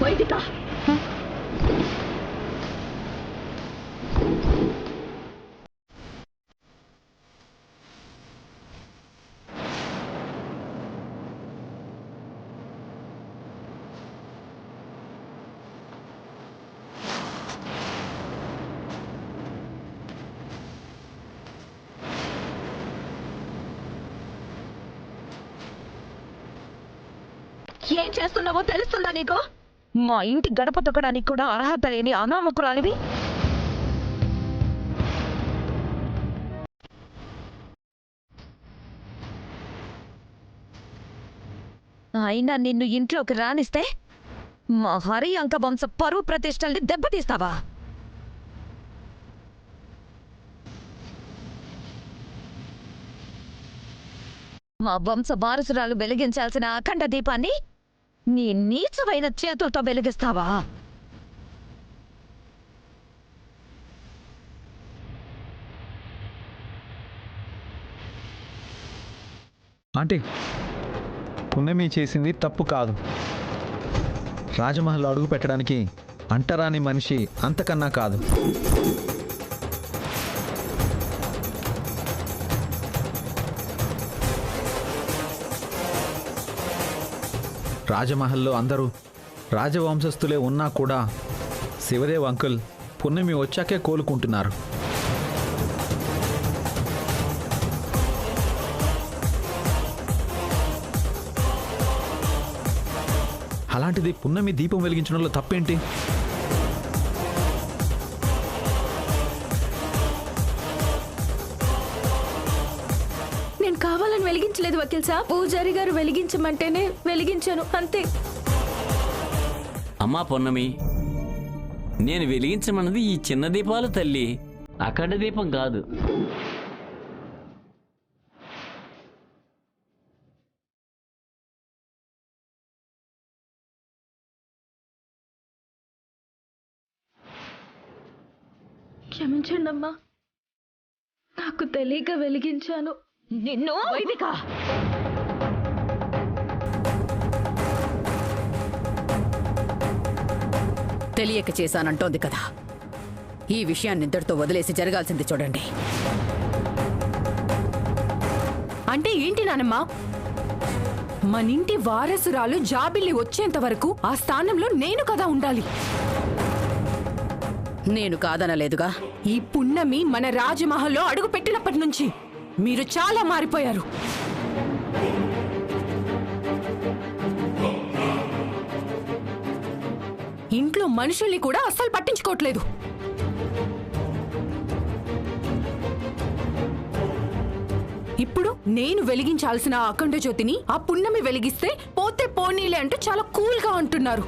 వైదిక ఏం చేస్తున్నావో తెలుస్తుందా నీకు? మా ఇంటి గడప తొక్కడానికి కూడా అర్హత లేని అనామకురాలివి. అయినా నిన్ను ఇంట్లోకి రానిస్తే మా హరి అంక వంశ పరువు ప్రతిష్టల్ని దెబ్బతీస్తావా? మా వంశ వారసురాలు వెలిగించాల్సిన అఖండ దీపాన్ని నీ నీచమైన చేతులతో వెలిగిస్తావా? ఆంటీ, పున్నమి చేసింది తప్పు కాదు. రాజమహల్ అడుగు పెట్టడానికి అంటరాని మనిషి అంతకన్నా కాదు. రాజమహల్లో అందరూ రాజవంశస్థులే ఉన్నా కూడా శివదేవ్ అంకుల్ పున్నమి వచ్చాకే కోలుకుంటున్నారు. అలాంటిది పున్నమి దీపం వెలిగించడంలో తప్పేంటి? నేను కావాలని వెలిగించలేదు వకీల్ సాబ్. పూజారి గారు వెలిగించమంటేనే వెలిగించాను, అంతే. అమ్మా పొన్నమి, నేను వెలిగించమన్నది ఈ చిన్న దీపాలు తల్లి, అఖండ దీపం కాదు. క్షమించండి అమ్మా, నాకు తెలియక వెలిగించాను. నిన్ను వైదిక తెలియక చేశానంటోంది కదా. ఈ విషయాన్ని ఇంతటితో వదిలేసి జరగాల్సింది చూడండి. అంటే ఏంటి నానమ్మా? మనింటి వారసురాలు జాబిల్లి వచ్చేంత వరకు ఆ స్థానంలో నేను కదా ఉండాలి. నేను కాదనలేదుగా. ఈ పున్నమి మన రాజమహల్లో అడుగు పెట్టినప్పటి నుంచి మీరు చాలా మారిపోయారు. ఇంట్లో మనుషుల్ని కూడా అస్సలు పట్టించుకోవట్లేదు. ఇప్పుడు నేను వెలిగించాల్సిన అఖండ జ్యోతిని ఆ పున్నమి వెలిగిస్తే పోతే పోనీలే అంటూ చాలా కూల్ గా అంటున్నారు.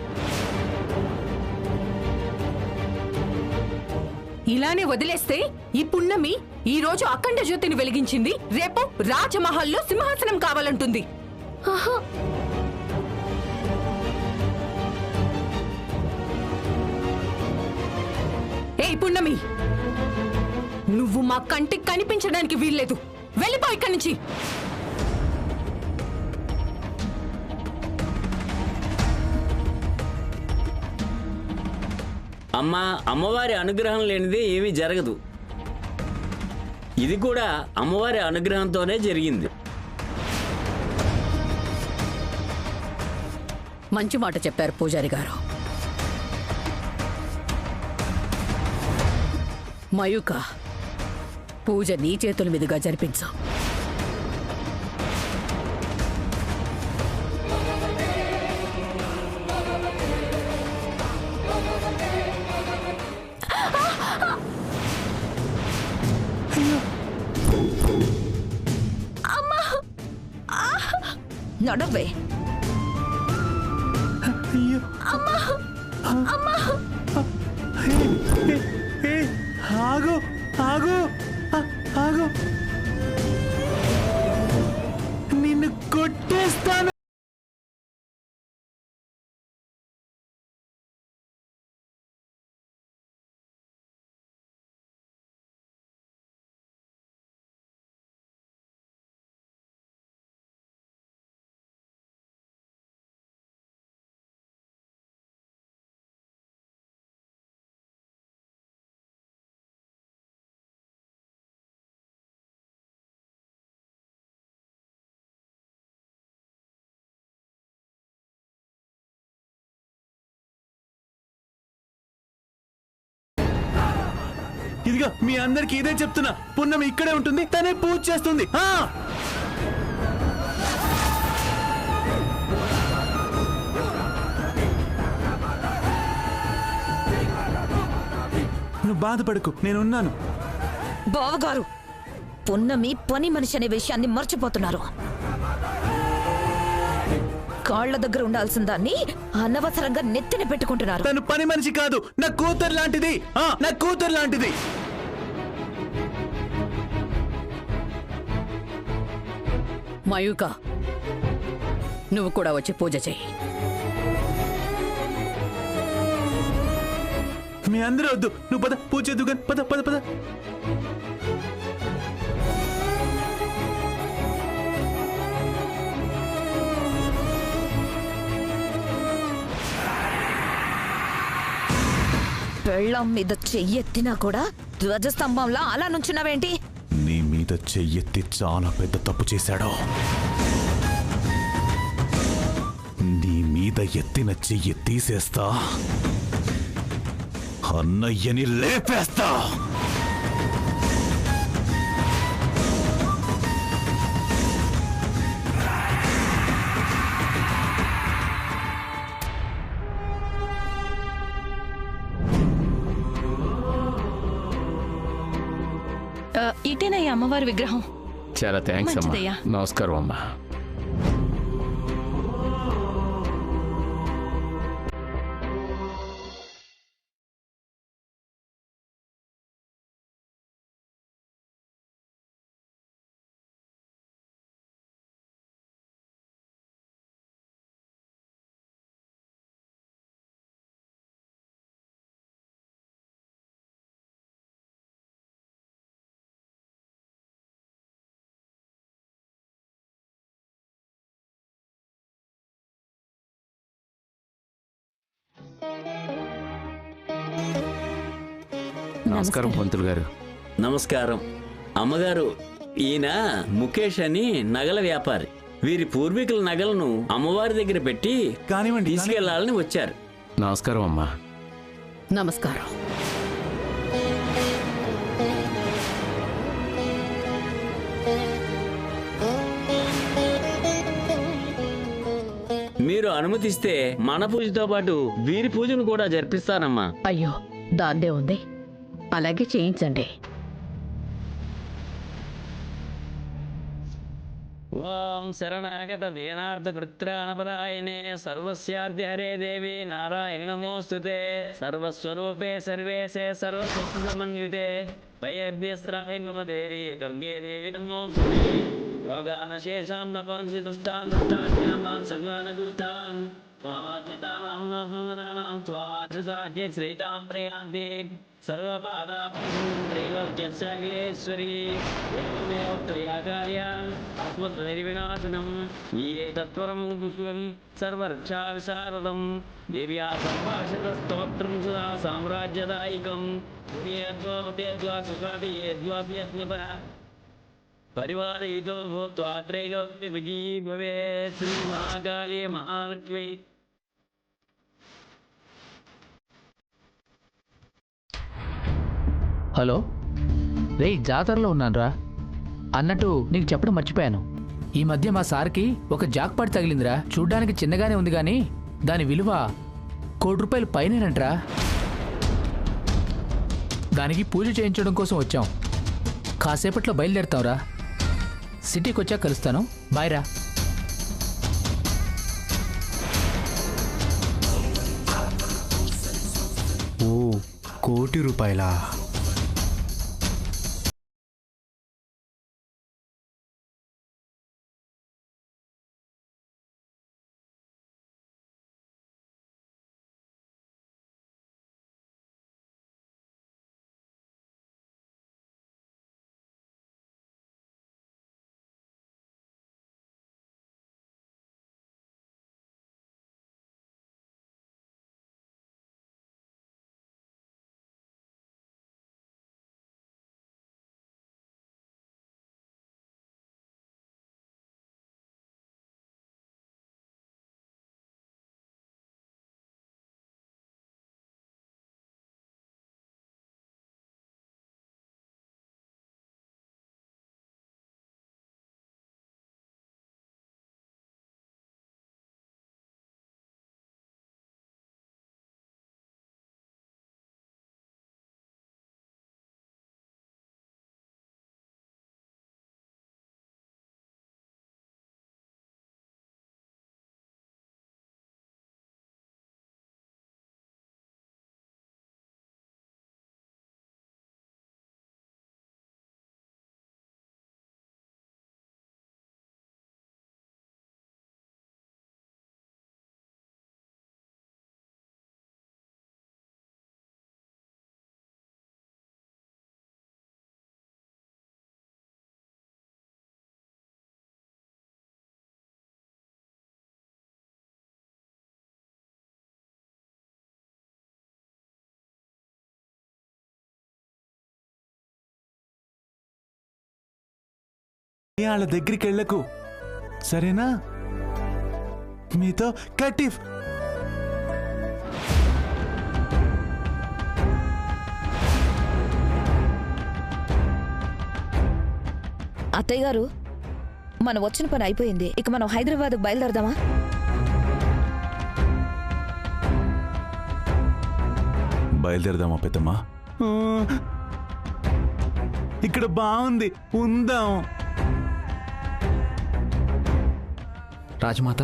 ఇలానే వదిలేస్తే ఈ పున్నమి ఈ రోజు అఖండ జ్యోతిని వెలిగించింది, రేపు రాజమహల్లో సింహాసనం కావాలంటుంది. ఏ పున్నమి, నువ్వు మా కంటికి కనిపించడానికి వీల్లేదు. వెళ్ళిపో ఇక్కడి నుంచి. అమ్మా, అమ్మవారి అనుగ్రహం లేనిదే ఏమీ జరగదు. ఇది కూడా అమ్మవారి అనుగ్రహంతోనే జరిగింది. మంచి మాట చెప్పారు పూజారి గారు. మయూక, పూజ నీ చేతుల మీదుగా జరిపించు. నడవే. ఆగు ఆగు ఆగు, నిన్ను కొట్టేస్తాను. ఇదిగో మీ అందరికి ఇదే చెప్తున్నా, పున్నమి ఇక్కడే ఉంటుంది, తనే పూజ చేస్తుంది. నువ్వు బాధపడకు, నేనున్నాను. బావగారు, పున్నమి పని మనిషి అనే విషయాన్ని మర్చిపోతున్నారు. కాళ్ల దగ్గర ఉండాల్సిన దాన్ని అనవసరంగా నెత్తిన పెట్టుకుంటున్నారు. తను పని మనిషి కాదు, నా కూతురు లాంటిది. నా కూతురు లాంటిది. మయూక, నువ్వు కూడా వచ్చి పూజ చెయ్యి. మీ అందరూ వద్దు, నువ్వు పద, పూజ చేద్దు కానీ పద పద పద. పెళ్ళం మీద చెయ్యెత్తినా కూడా ధ్వజస్తంభంలా అలా నుంచున్నావేంటి? నీ మీద చెయ్యెత్తి చాలా పెద్ద తప్పు చేశాడు. నీ మీద ఎత్తిన చెయ్యి తీసేస్తా, అన్నయ్యని లేపేస్తా. ఇటేనయ్య అమ్మవారి విగ్రహం. చాలా థ్యాంక్స్ అమ్మా. మంచిదయ్యా. నమస్కారం అమ్మా. నమస్కారం పంతులు గారు. నమస్కారం అమ్మగారు. ఈయన ముఖేష్ అని నగల వ్యాపారి. వీరి పూర్వీకుల నగలను అమ్మవారి దగ్గర పెట్టి కానివ్వండి, తీసుకెళ్లాలని వచ్చారు. నమస్కారం అమ్మా. నమస్కారం. మీరు అనుమతిస్తే మన పూజతో పాటు వీరి పూజను కూడా జరిపిస్తానమ్మా. అయ్యో, దాన్నే ఉంది, అలాగే చేయించండి. ఓం శరణాగత దీనార్థ కృత్రాణపరాయణే సర్వస్యార్ధి హరే దేవి నారాయణ నమోస్తుతే సర్వస్వరూపే సర్వేశే సర్వసమన్వితే వయర్భ్యస్త్రాయమదేవి గంగే దేవి నమోస్తుతే యోగానశేషాం నపంసి దుష్టాన్ దుష్టాన్యామాన్ సర్వానగుష్టాన్ శ్రీతాం ప్రయాంతి సర్వపాదాశ్వరీ నిర్వినాశనం ఏ తత్వరం సర్వరక్షా విశారదం దివ్యా సంభాషిత స్తోత్రం సదా సామ్రాజ్యదాయకం పరివారయుతో భూత్వా త్రైలోక్య విజయీ భవేత్. శ్రీ మహాకాళీ మహాలక్ష్మి. హలో రే, జాతరలో ఉన్నానురా. అన్నట్టు నీకు చెప్పడం మర్చిపోయాను. ఈ మధ్య మా సార్కి ఒక జాక్పాట్ తగిలిందిరా. చూడ్డానికి చిన్నగానే ఉంది కానీ దాని విలువ ₹1,00,00,000 పైనేనంట్రా. దానికి పూజ చేయించడం కోసం వచ్చాం. కాసేపట్లో బయలుదేరుతాంరా. సిటీకి వచ్చాక కలుస్తాను. బాయ్ రా. ఓ, ₹1,00,00,000. వాళ్ళ దగ్గరికి వెళ్ళకు, సరేనా? మీతో కటిఫ్. అత్తయ్య గారు, మనం వచ్చిన పని అయిపోయింది. ఇక మనం హైదరాబాద్ బయలుదేరదామా? బయలుదేరదామా పెద్దమ్మా? ఇక్కడ బాగుంది, ఉందాం. రాజమాత,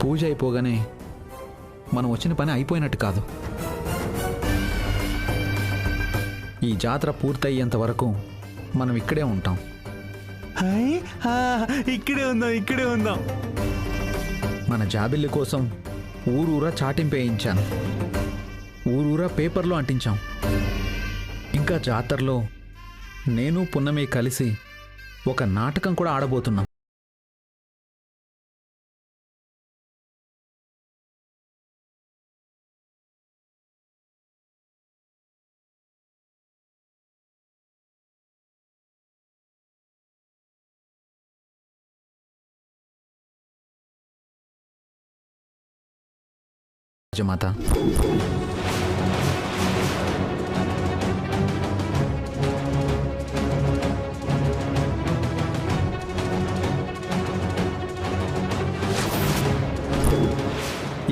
పూజ అయిపోగానే మనం వచ్చిన పని అయిపోయినట్టు కాదు. ఈ జాతర పూర్తయ్యేంత వరకు మనం ఇక్కడే ఉంటాం. ఇక్కడే ఉందాం. మన జాబిల్లి కోసం ఊరూరా చాటింపేయించాను, ఊరూరా పేపర్లో అంటించాం. ఇంకా జాతరలో నేను పున్నమి కలిసి ఒక నాటకం కూడా ఆడబోతున్నాం. రాజమాత,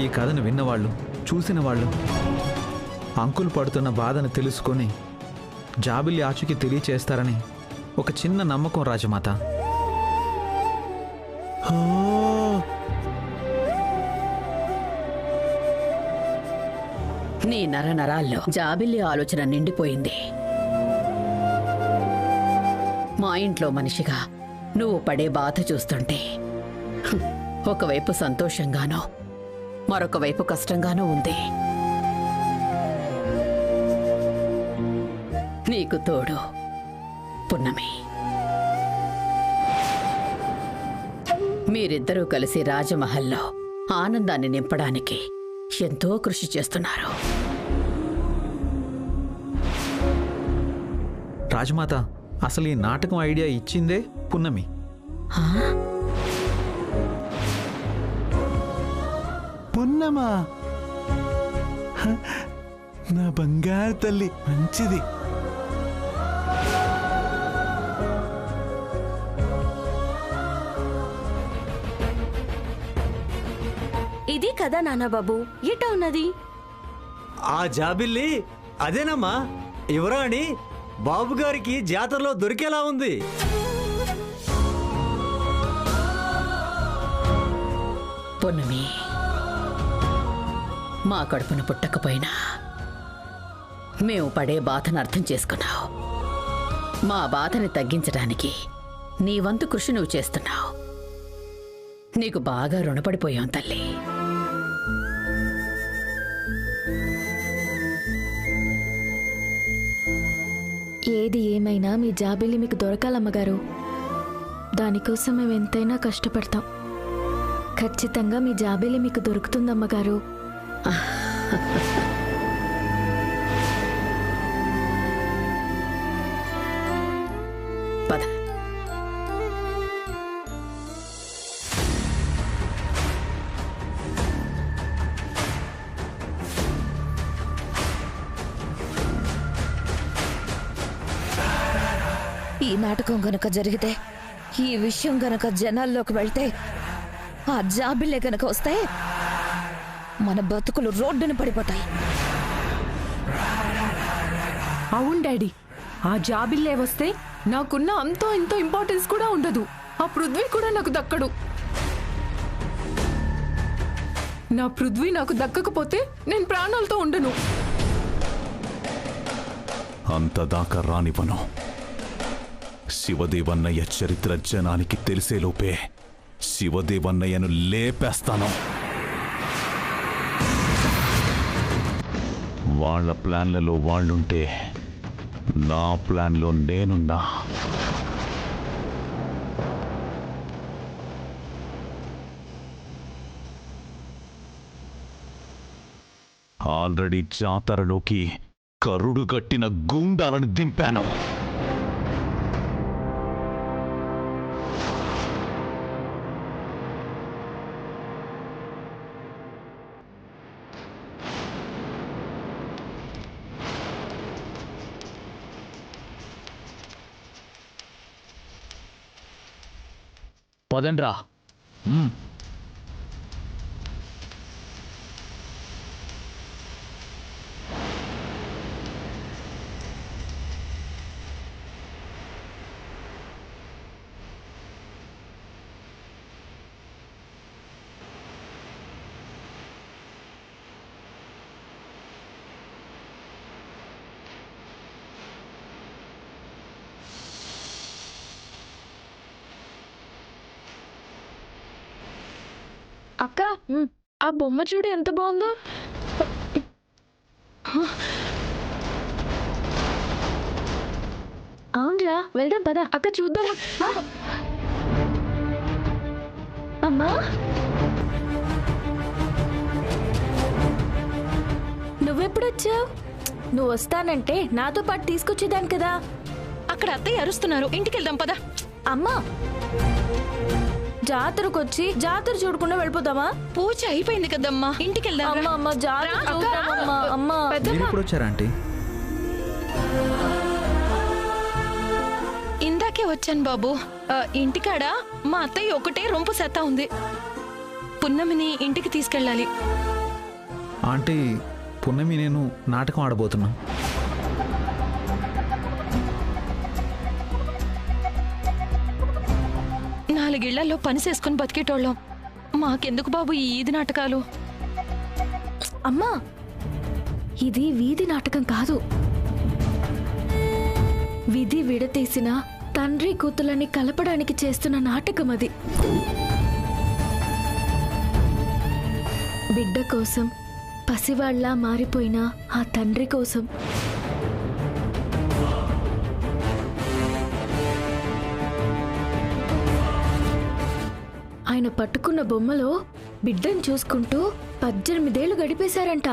ఈ కథను విన్నవాళ్ళు, చూసిన వాళ్ళు అంకుల్ పడుతున్న బాధను తెలుసుకొని జాబిల్లి ఆచూకీ తెలియచేస్తారని ఒక చిన్న నమ్మకం రాజమాత. నీ నరనరాల్లో జాబిల్లి ఆలోచన నిండిపోయింది. మా ఇంట్లో మనిషిగా నువ్వు పడే బాధ చూస్తుంటే ఒకవైపు సంతోషంగానో మరొక వైపు కష్టంగానూ ఉంది. నీకు తోడు పున్నమి. మీరిద్దరూ కలిసి రాజమహల్లో ఆనందాన్ని నింపడానికి ఎంతో కృషి చేస్తున్నారు. రాజమాత, అసలు ఈ నాటకం ఐడియా ఇచ్చిందే పున్నమి. పున్నమా? నా బంగారు తల్లి, మంచిది. ఇది కదా నాన్నబాబు, ఎటా ఉన్నది? ఆ జాబిల్లి అదేనమ్మా, యువరాణి బాబుగారికి జాతరలో దొరికేలా ఉంది. పున్నమి, మా కడుపున పుట్టకపోయినా మేము పడే బాధను అర్థం చేసుకున్నావు. మా బాధని తగ్గించడానికి నీ వంతు కృషి నువ్వు చేస్తున్నావు. నీకు బాగా రుణపడిపోయాం తల్లి. ఏది ఏమైనా మీ జాబిల్లి మీకు దొరకాలమ్మగారు. దానికోసం మేము ఎంతైనా కష్టపడతాం. ఖచ్చితంగా మీ జాబిల్లి మీకు దొరుకుతుందమ్మగారు. పద. ఈ నాటకం గనక జరిగితే, ఈ విషయం గనక జనాల్లోకి వెళ్తే, ఆ జాబిల్లే గనక వస్తే మన బతుకులు రోడ్డున పడిపోతాయి. అవును డాడీ, ఆ జాబిల్లే వస్తే నాకున్న అంతో ఇంతో ఇంపార్టెన్స్ కూడా ఉండదు. ఆ పృథ్వీ కూడా నాకు దక్కడు. నా పృథ్వీ నాకు దక్కకపోతే నేను ప్రాణాలతో ఉండను. అంతదాకా రానివ్వను. శివదేవన్నయ్య చరిత్ర జనానికి తెలిసేలోపే శివదేవన్నయ్యను లేపేస్తాను. వాళ్ళ ప్లాన్లలో వాళ్ళుంటే నా ప్లాన్లో నేనున్నా. ఆల్రెడీ జాతరలోకి కరుడు గట్టిన గూండాలను దింపాను. పదండ్రా. అక్క ఆ బొమ్మ చూడు ఎంత బాగుందో. అవునరా, వెళ్దాం పదా. అక్క చూద్దాం. అమ్మా, నువ్వెప్పుడొచ్చావు? నువ్వు వస్తానంటే నాతో పాటు తీసుకొచ్చేదాన్ని కదా. అక్కడ అత్తయ్య అరుస్తున్నారు, ఇంటికి వెళ్దాం పదా. అమ్మా, జాతరకు వచ్చి జాతర చూడకుండా వెళ్ళిపోతామా? పూజ అయిపోయింది కదమ్మా, ఇంటికి వెళ్దాం. అమ్మ అమ్మ జాతర చూద్దామమ్మా. అమ్మా మీరు ఇప్పుడు వచ్చారా ఆంటీ? ఇందాకే వచ్చాను బాబు. ఇంటికాడ మా అత్తయ్య ఒకటే రొంపు సెత్తా ఉంది. పున్నమిని ఇంటికి తీసుకెళ్ళాలి. ఆంటీ, పున్నమి నేను నాటకం ఆడబోతున్నా. నాలుగిళ్లలో పని చేసుకుని బతికేటోళ్ళం. మాకెందుకు బాబు ఈ ఈది నాటకాలు? అమ్మా, ఇది వీధి నాటకం కాదు. విధి విడతీసిన తండ్రి కూతులని కలపడానికి చేస్తున్న నాటకం అది. బిడ్డ కోసం పసివాళ్లా మారిపోయిన ఆ తండ్రి కోసం ఆయన పట్టుకున్న బొమ్మలో బిడ్డను చూసుకుంటూ 18 ఏళ్లు గడిపేశారంట.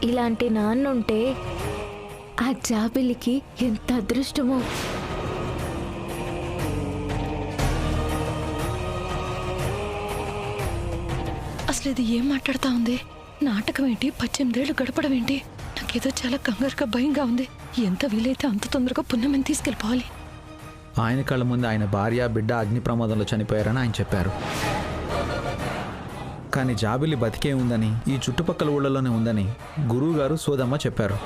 ఇలాంటి నాన్నుంటే ఆ జాబిలికి ఎంత అదృష్టమో. అసలు ఇది ఏం మాట్లాడుతా ఉంది? నాటకం ఏంటి, 18 ఏళ్లు గడపడం ఏంటి? నాకేదో చాలా కంగారుగా భయంగా ఉంది. ఎంత వీలైతే అంత తొందరగా పున్నమిని తీసుకెళ్ళిపోవాలి. ఆయన కళ్ళ ముందు ఆయన భార్య బిడ్డ అగ్ని ప్రమాదంలో చనిపోయారని ఆయన చెప్పారు. కానీ జాబిలి బతికే ఉందని, ఈ చుట్టుపక్కల ఊళ్ళలోనే ఉందని గురువు గారు సోదమ్మ చెప్పారు.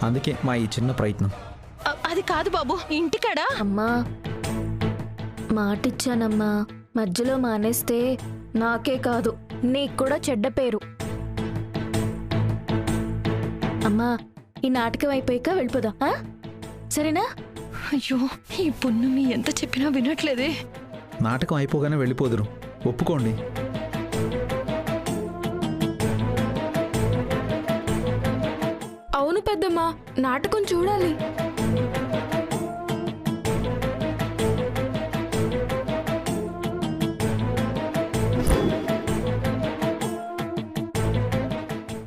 అందుకే మా ఈ చిన్న ప్రయత్నం. అది కాదు బాబు, ఇంటికాడా. అమ్మా, మాటిచ్చానమ్మా, మధ్యలో మానేస్తే నాకే కాదు నీకు కూడా చెడ్డ పేరు. అమ్మా, ఈ నాటకం అయిపోయాక వెళ్ళిపోదాం, సరేనా? అయ్యో, ఈ పున్నమి ఎంత చెప్పినా వినట్లేదే. నాటకం అయిపోగానే వెళ్ళిపోదురు, ఒప్పుకోండి. అవును పెద్దమ్మా, నాటకం చూడాలి.